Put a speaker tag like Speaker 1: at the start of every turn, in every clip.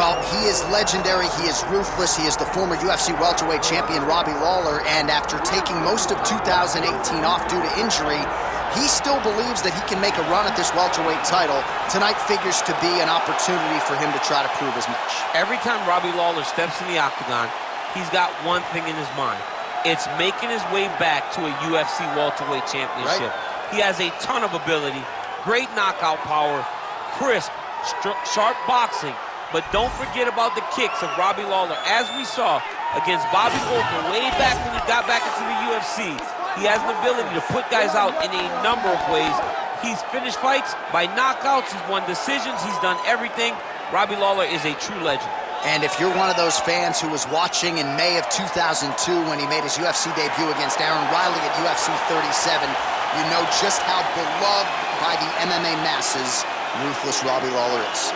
Speaker 1: Well, he is legendary, he is ruthless, he is the former UFC welterweight champion Robbie Lawler, and after taking most of 2018 off due to injury, he still believes that he can make a run at this welterweight title. Tonight figures to be an opportunity for him to try to prove as much.
Speaker 2: Every time Robbie Lawler steps in the octagon, he's got one thing in his mind. It's making his way back to a UFC welterweight championship. Right. He has a ton of ability, great knockout power, crisp, sharp boxing, but don't forget about the kicks of Robbie Lawler. As we saw against Bobby Volker way back when he got back into the UFC, he has an ability to put guys out in a number of ways. He's finished fights by knockouts, he's won decisions, he's done everything. Robbie Lawler is a true legend.
Speaker 1: And if you're one of those fans who was watching in May of 2002 when he made his UFC debut against Aaron Riley at UFC 37, you know just how beloved by the MMA masses ruthless Robbie Lawler is.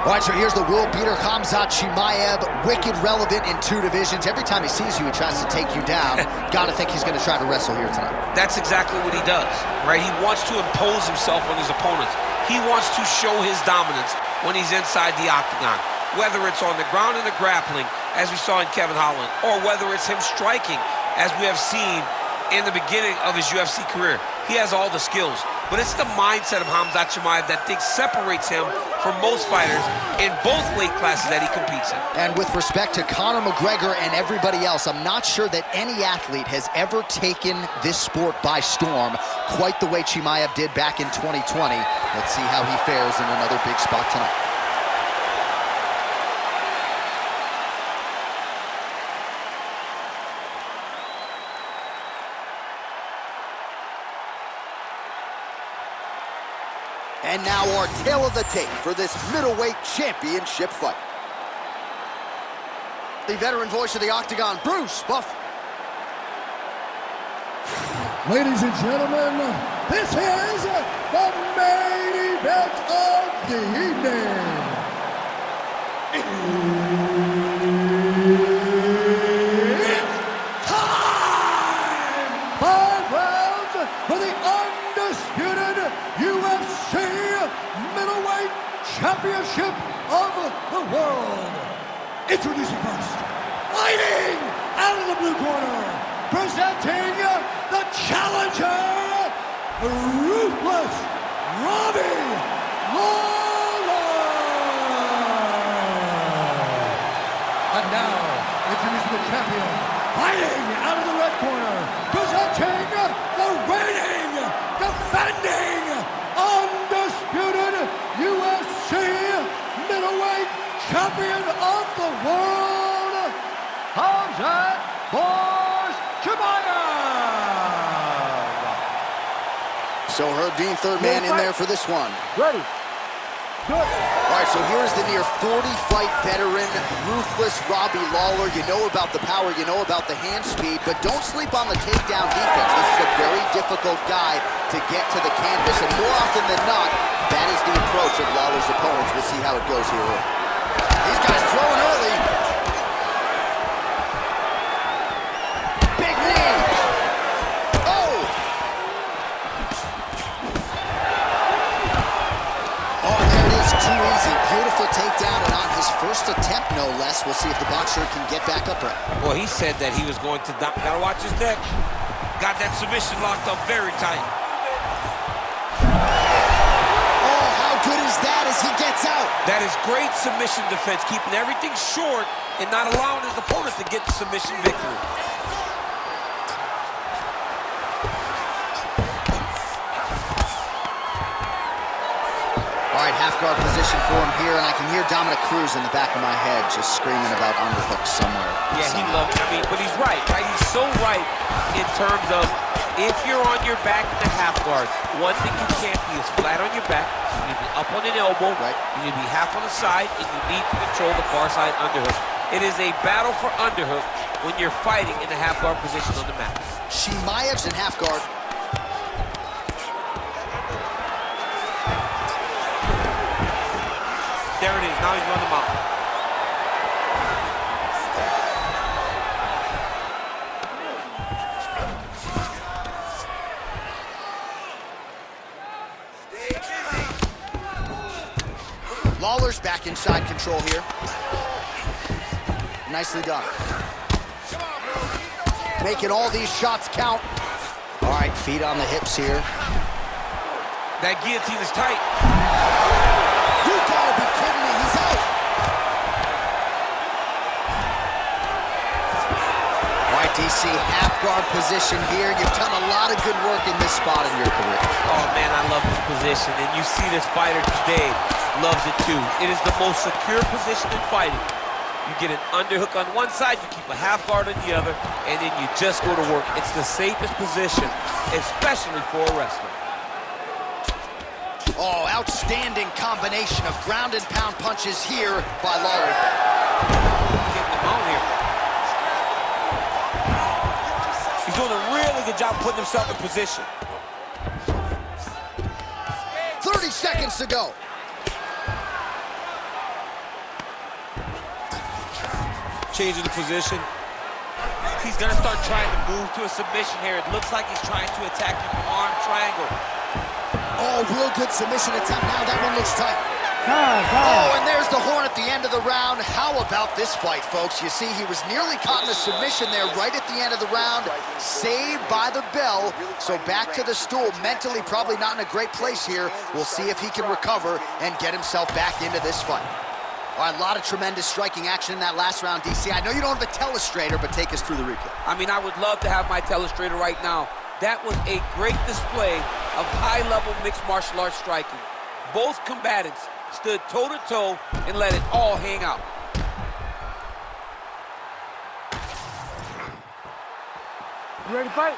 Speaker 1: All right, so here's the world beater, Khamzat Chimaev, wicked relevant in 2 divisions. Every time he sees you, he tries to take you down. Gotta think he's gonna try to wrestle here tonight.
Speaker 2: That's exactly what he does, right? He wants to impose himself on his opponents. He wants to show his dominance when he's inside the octagon, whether it's on the ground in the grappling, as we saw in Kevin Holland, or whether it's him striking, as we have seen in the beginning of his UFC career. He has all the skills, but it's the mindset of Khamzat Chimaev that separates him from most fighters in both weight classes that he competes in.
Speaker 1: And with respect to Conor McGregor and everybody else, I'm not sure that any athlete has ever taken this sport by storm quite the way Chimaev did back in 2020. Let's see how he fares in another big spot tonight. And now our tale of the tape for this middleweight championship fight. The veteran voice of the Octagon, Bruce Buff.
Speaker 3: Ladies and gentlemen, this is the main event of the evening. It's time! 5 rounds for the undisputed UFC middleweight championship of the world. Introducing first, fighting out of the blue corner, presenting the challenger, ruthless Robbie Lawler. And now, introducing the champion, fighting out of the red corner, presenting the reigning, defending, undisputed UFC middleweight champion of the world, Khamzat Chimaev.
Speaker 1: So Herb Dean, third man in there for this one.
Speaker 3: Ready. Good.
Speaker 1: All right, so here's the near 40-fight veteran, ruthless Robbie Lawler. You know about the power, you know about the hand speed, but don't sleep on the takedown defense. This is a very difficult guy to get to the canvas, and more often than not, that is the approach of Lawler's opponents. We'll see how it goes here. These guys throwing early. Big knee. Oh! Oh, there it is, too easy. Beautiful takedown, and on his first attempt, no less. We'll see if the boxer can get back upright.
Speaker 2: Well, he said that he was going to knock. Gotta watch his neck. Got that submission locked up very tight.
Speaker 1: Oh, how good is that as he gets out?
Speaker 2: That is great submission defense, keeping everything short and not allowing his opponent to get the submission victory.
Speaker 1: All right, half guard position for him here, and I can hear Dominic Cruz in the back of my head just screaming about underhooks somewhere.
Speaker 2: Yeah, he loves it. I mean, but he's right? He's so right in terms of if you're on your back in the half guard, one thing you can't be is flat on your back. You need to be up on an elbow. Right. You need to be half on the side, and you need to control the far side underhook. It is a battle for underhook when you're fighting in the half guard position on the mat.
Speaker 1: Chimaev's in half guard.
Speaker 2: There it is. Now he's run him out.
Speaker 1: Lawler's back inside control here. Nicely done. Making all these shots count. All right, feet on the hips here.
Speaker 2: That guillotine is tight.
Speaker 1: You gotta be kidding me, he's out. All right, DC, half guard position here. You've done a lot of good work in this spot in your career.
Speaker 2: Oh, man, I love this position. And you see this fighter today loves it, too. It is the most secure position in fighting. You get an underhook on one side, you keep a half guard on the other, and then you just go to work. It's the safest position, especially for a wrestler.
Speaker 1: Oh, outstanding combination of ground and pound punches here by Lawler.
Speaker 2: Getting him out here. He's doing a really good job putting himself in position.
Speaker 1: 30 seconds to go.
Speaker 2: Changing the position. He's gonna start trying to move to a submission here. It looks like he's trying to attack the arm triangle.
Speaker 1: Oh, real good submission attempt now. That one looks tight. Oh, and there's the horn at the end of the round. How about this fight, folks? You see, he was nearly caught in a submission there right at the end of the round. Saved by the bell. So back to the stool. Mentally probably not in a great place here. We'll see if he can recover and get himself back into this fight. All right, a lot of tremendous striking action in that last round, DC. I know you don't have a telestrator, but take us through the replay.
Speaker 2: I mean, I would love to have my telestrator right now. That was a great display of high-level mixed martial arts striking. Both combatants stood toe-to-toe and let it all hang out.
Speaker 4: You ready to fight?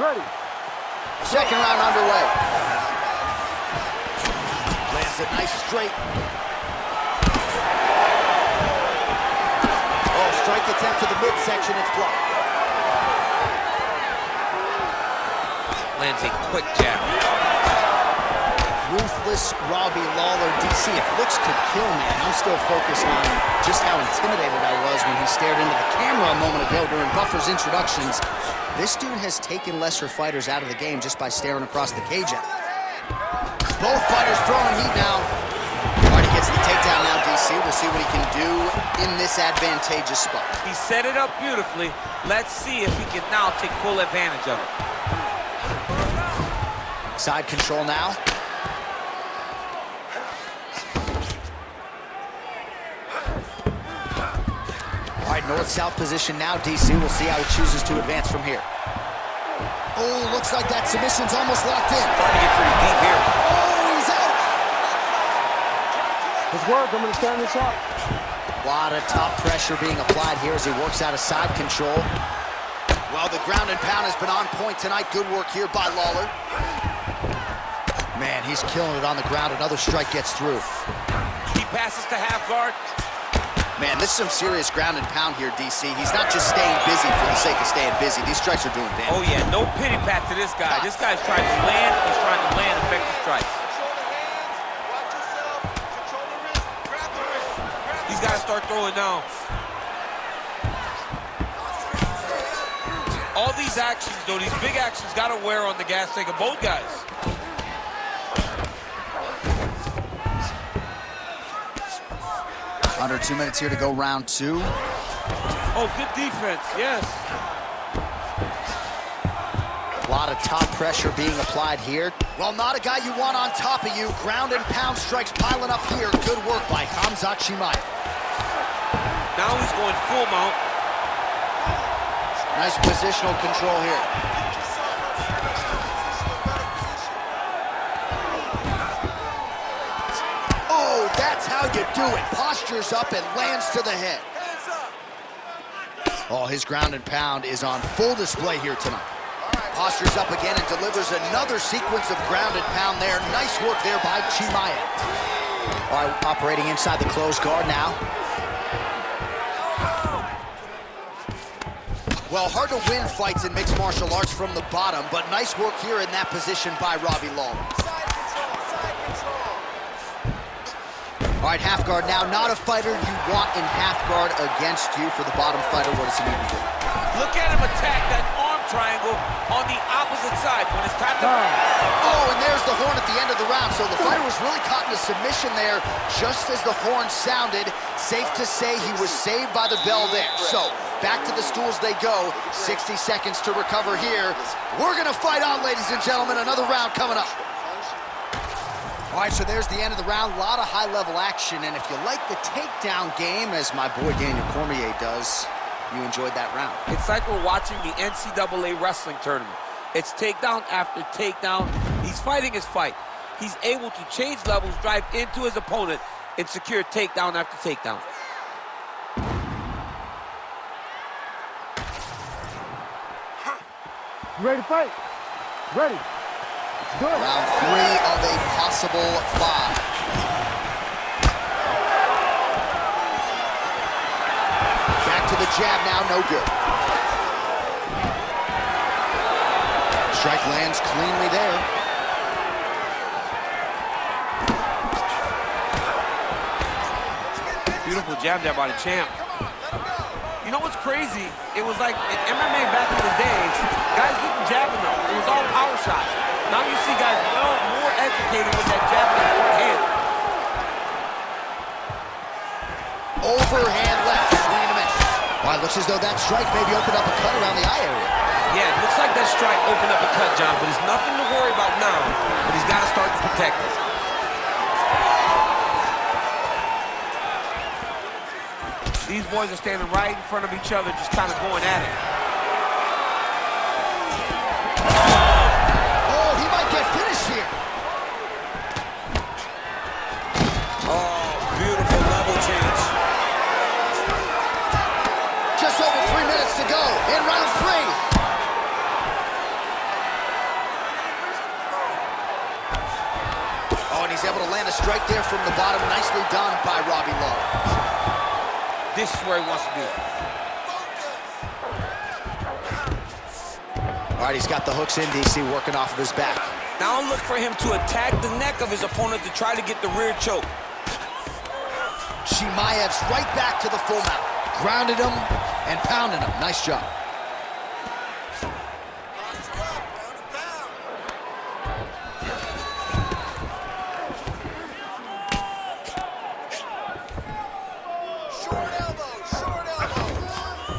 Speaker 4: Ready.
Speaker 1: Second round underway. Lands a nice straight. Strike attempt to the midsection, it's blocked.
Speaker 2: Lands a quick jab.
Speaker 1: Ruthless Robbie Lawler. DC, if looks could kill, man. I'm still focused on just how intimidated I was when he stared into the camera a moment ago during Buffer's introductions. This dude has taken lesser fighters out of the game just by staring across the cage at him. Both fighters throwing heat now. All right, he gets the takedown now, DC. We'll see what he can do in this advantageous spot.
Speaker 2: He set it up beautifully. Let's see if he can now take full advantage of it.
Speaker 1: Side control now. All right, north-south position now, DC. We'll see how he chooses to advance from here. Oh, looks like that submission's almost locked in.
Speaker 2: Starting to get pretty deep here.
Speaker 1: Oh, he's out.
Speaker 4: Let's work. I'm going to stand this up.
Speaker 1: A lot of top pressure being applied here as he works out of side control. Well, the ground and pound has been on point tonight. Good work here by Lawler. Man, he's killing it on the ground. Another strike gets through.
Speaker 2: He passes to half guard.
Speaker 1: Man, this is some serious ground and pound here, DC. He's not just staying busy for the sake of staying busy. These strikes are doing damage.
Speaker 2: Oh, yeah, no pity pat to this guy. This guy's trying to land. He's trying to land effective strikes. He's got to start throwing now. All these actions, though, these big actions got to wear on the gas tank of both guys.
Speaker 1: Under 2 minutes here to go, round two.
Speaker 2: Oh, good defense, yes.
Speaker 1: A lot of top pressure being applied here. Well, not a guy you want on top of you. Ground and pound strikes piling up here. Good work by Khamzat Chimaev.
Speaker 2: Now he's going full mount.
Speaker 1: Nice positional control here. Oh, that's how you do it. Postures up and lands to the head. Oh, his ground and pound is on full display here tonight. Postures up again and delivers another sequence of ground and pound there. Nice work there by Chimaev. All right, operating inside the closed guard now. Well, hard to win fights in mixed martial arts from the bottom, but nice work here in that position by Robbie Lawler. All right, half guard now. Not a fighter you want in half guard against you. For the bottom fighter, what does he need to do?
Speaker 2: Look at him attack that arm triangle on the opposite side when it's time to...
Speaker 1: Oh, and there's the horn at the end of the round. So the fighter was really caught in a submission there just as the horn sounded. Safe to say he was saved by the bell there. So back to the stools they go. 60 seconds to recover here. We're going to fight on, ladies and gentlemen. Another round coming up. All right, so there's the end of the round. A lot of high-level action. And if you like the takedown game, as my boy Daniel Cormier does, you enjoyed that round.
Speaker 2: It's like we're watching the NCAA wrestling tournament. It's takedown after takedown. He's fighting his fight. He's able to change levels, drive into his opponent, and secure takedown after takedown.
Speaker 4: You ready to fight? Ready. Good.
Speaker 1: Round 3 of a possible 5. Back to the jab now, no good. Strike lands cleanly there.
Speaker 2: Beautiful jab there by the champ. You know what's crazy? It was like in MMA back in the day, guys didn't jab enough. It was all power shots. Now you see guys more educated with that jab in their hand.
Speaker 1: Overhand left, swing and a miss. Well, it looks as though that strike maybe opened up a cut around the eye area.
Speaker 2: Yeah, it looks like that strike opened up a cut, John, but it's nothing to worry about now. But he's got to start to protect it. These boys are standing right in front of each other, just kind of going at it.
Speaker 1: Oh, he might get finished here.
Speaker 2: Oh, beautiful level change.
Speaker 1: Just over 3 minutes to go in round 3. Oh, and he's able to land a strike there from the bottom. Nicely done by Robbie Lawler.
Speaker 2: This is where he wants to be.
Speaker 1: All right, he's got the hooks in, DC, working off of his back.
Speaker 2: Now look for him to attack the neck of his opponent to try to get the rear choke.
Speaker 1: Chimaev's right back to the full mount. Grounded him and pounded him. Nice job.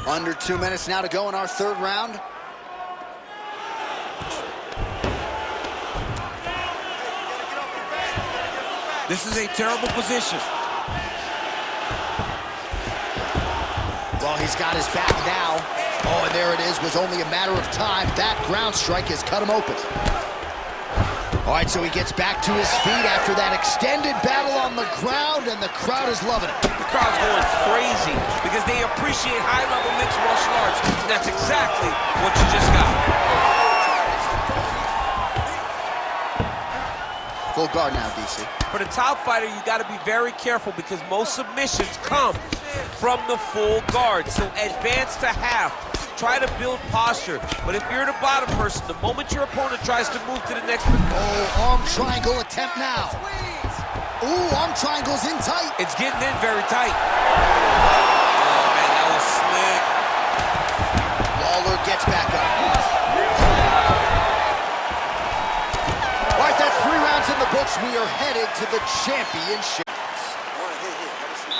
Speaker 1: Under 2 minutes now to go in our 3rd round.
Speaker 2: This is a terrible position.
Speaker 1: Well, he's got his back now. Oh, and there it is. Was only a matter of time. That ground strike has cut him open. All right, so he gets back to his feet after that extended battle on the ground, and the crowd is loving it.
Speaker 2: The crowd's going crazy because they appreciate high-level mixed martial arts, and that's exactly what you just got.
Speaker 1: Full guard now, DC.
Speaker 2: For the top fighter, you got to be very careful because most submissions come from the full guard. So advance to half. Try to build posture. But if you're the bottom person, the moment your opponent tries to move to the next...
Speaker 1: Oh, arm triangle attempt now. Ooh, arm triangle's in tight.
Speaker 2: It's getting in very tight. Oh, man, that was slick.
Speaker 1: Lawler gets back up. All right, that's 3 rounds in the books. We are headed to the championship.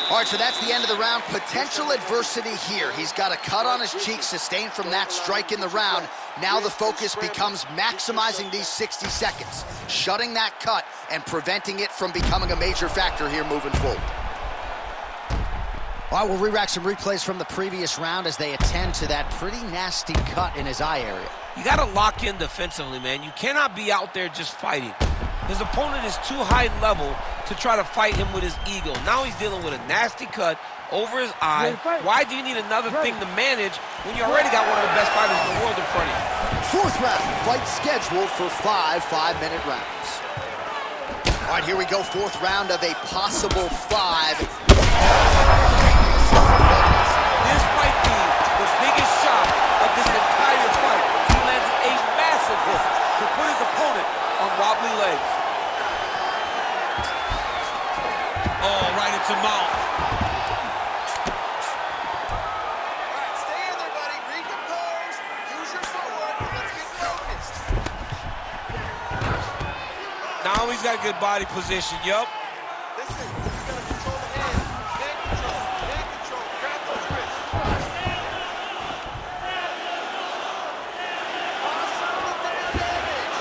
Speaker 1: All right, so that's the end of the round. Potential adversity here. He's got a cut on his cheek sustained from that strike in the round. Now the focus becomes maximizing these 60 seconds, shutting that cut and preventing it from becoming a major factor here moving forward. All right, we'll re-rack some replays from the previous round as they attend to that pretty nasty cut in his eye area.
Speaker 2: You got to lock in defensively, man. You cannot be out there just fighting. His opponent is too high level to try to fight him with his ego. Now he's dealing with a nasty cut over his eye. Why do you need another thing to manage when you already got one of the best fighters in the world in front of you? 4th round, fight scheduled for 5 5-minute rounds. All right, here we go, 4th round of a possible 5. This might be the biggest shot of this entire fight. He landed a massive hook to put his opponent on wobbly legs. Oh, right puts him out.
Speaker 5: Stay in there, buddy. Recompose. Use your footwork. Let's get focused.
Speaker 2: Now he's got good body position. Yup.
Speaker 5: Listen, you gotta control the hand. Hand control. Hand control. Grab those wrists. Awesome. Look at your damage.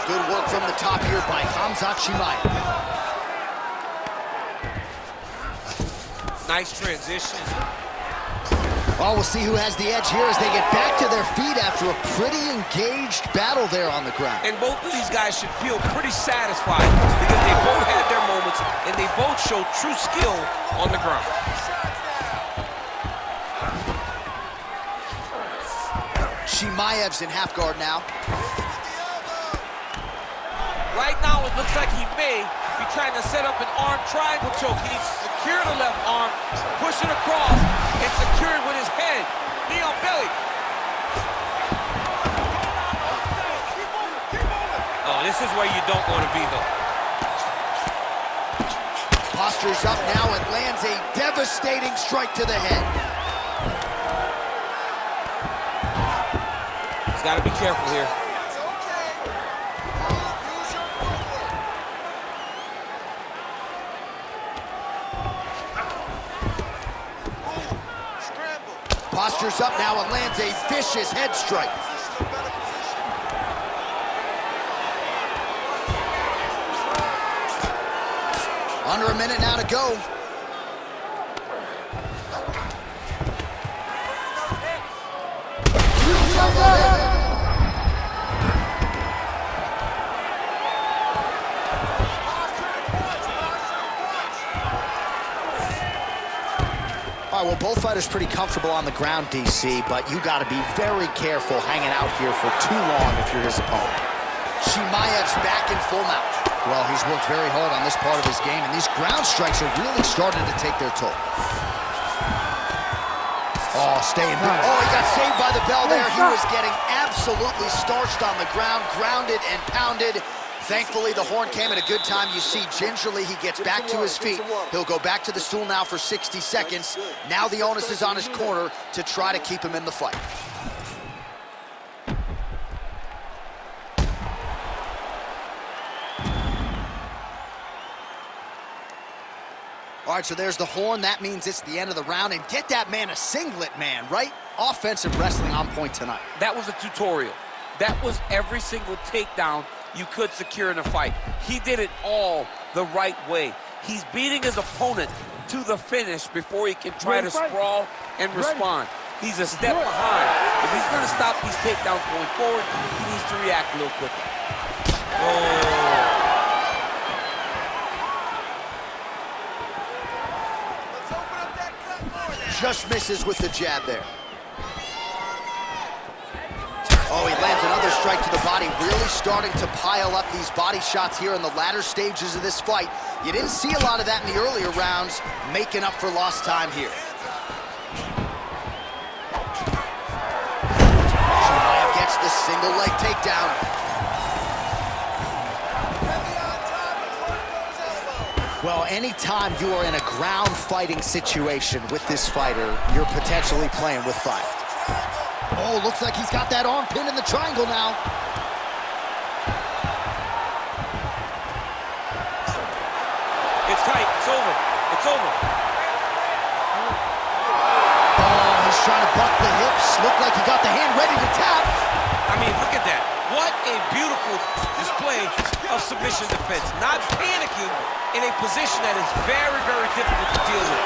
Speaker 1: Good work from the top here by Khamzat Chimaev.
Speaker 2: Nice transition.
Speaker 1: Oh, we'll see who has the edge here as they get back to their feet after a pretty engaged battle there on the ground.
Speaker 2: And both of these guys should feel pretty satisfied because they both had their moments and they both showed true skill on the ground.
Speaker 1: Chimaev's in half guard now.
Speaker 2: Right now, it looks like he may be trying to set up an arm triangle choke. He needs to secure the left arm, push it across, and secure it with his head. Knee on belly. Oh, this is where you don't want to be, though.
Speaker 1: Postures up now and lands a devastating strike to the head.
Speaker 2: He's got to be careful here.
Speaker 5: It's okay. Use your footwork. Move. Scramble.
Speaker 1: Postures up now and lands a vicious head strike.
Speaker 5: Position, a better position.
Speaker 1: Under a minute now to go. All right, well, both fighters pretty comfortable on the ground, DC, but you got to be very careful hanging out here for too long if you're his opponent. Chimaev's back in full mount. Well, he's worked very hard on this part of his game, and these ground strikes are really starting to take their toll. Oh, staying there. Oh, he got saved by the bell there. He was getting absolutely starched on the ground, grounded and pounded. Thankfully, the horn came at a good time. You see, gingerly, he gets back to his feet. He'll go back to the stool now for 60 seconds. Now the onus is on his corner to try to keep him in the fight. All right, so there's the horn. That means it's the end of the round. And get that man a singlet, man, right? Offensive wrestling on point tonight.
Speaker 2: That was a tutorial. That was every single takedown you could secure in a fight. He did it all the right way. He's beating his opponent to the finish before he can try to sprawl and respond. He's a step behind. If he's going to stop these takedowns going forward, he needs to react a little quicker. Oh.
Speaker 5: Let's open up that cut more now.
Speaker 1: Just misses with the jab there. Oh, he lands another strike to the body, really starting to pile up these body shots here in the latter stages of this fight. You didn't see a lot of that in the earlier rounds, making up for lost time here. Chimaev gets the single leg takedown. Well, anytime you are in a ground fighting situation with this fighter, you're potentially playing with fire. Oh, looks like he's got that arm pinned in the triangle now.
Speaker 2: It's tight. It's over. It's over.
Speaker 1: Oh, he's trying to buck the hips. Looked like he got the hand ready to tap.
Speaker 2: I mean, look at that. What a beautiful display of submission defense. Not panicking in a position that is very, very difficult to deal with.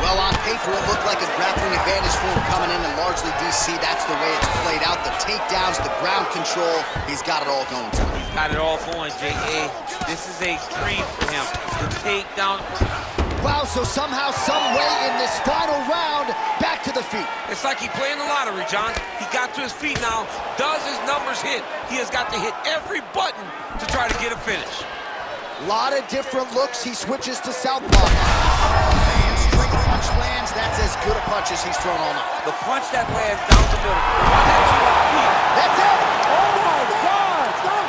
Speaker 1: Well, on paper, it looked like a grappling advantage for him coming in, and largely, DC, that's the way it's played out. The takedowns, the ground control, he's got it all going tonight.
Speaker 2: He's got it all going, J.A. This is a dream for him. The takedown.
Speaker 1: Wow, so somehow, some way in this final round, back to the feet.
Speaker 2: It's like he's playing the lottery, John. He got to his feet now. Does his numbers hit? He has got to hit every button to try to get a finish.
Speaker 1: Lot of different looks. He switches to southpaw. And straight punch lands. That's as good a punch as he's thrown all night.
Speaker 2: The punch that lands down the middle.
Speaker 1: That's it!
Speaker 4: Oh my God! Stop!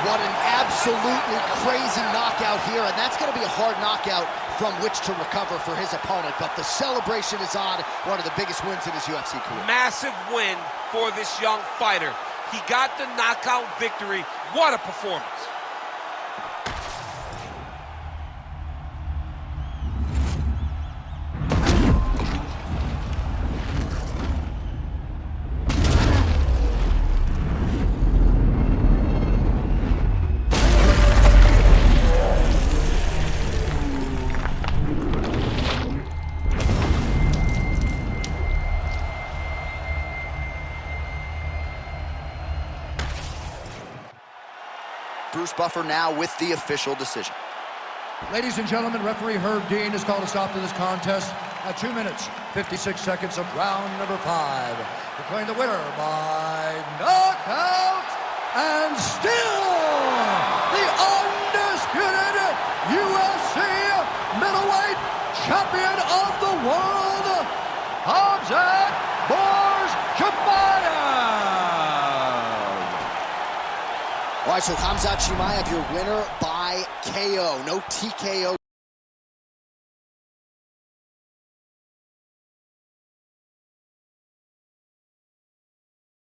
Speaker 1: What an absolutely crazy knockout here, and that's going to be a hard knockout from which to recover for his opponent, but the celebration is on. One of the biggest wins in his UFC career.
Speaker 2: Massive win for this young fighter. He got the knockout victory. What a performance.
Speaker 1: Bruce Buffer now with the official decision.
Speaker 3: Ladies and gentlemen, referee Herb Dean has called a stop to this contest at 2 minutes, 56 seconds of round number 5. Declaring the winner by knockout and still the undisputed UFC middleweight champion of the world, Khamzat Chimaev.
Speaker 1: All right, so Khamzat Chimaev, your winner by KO. No TKO.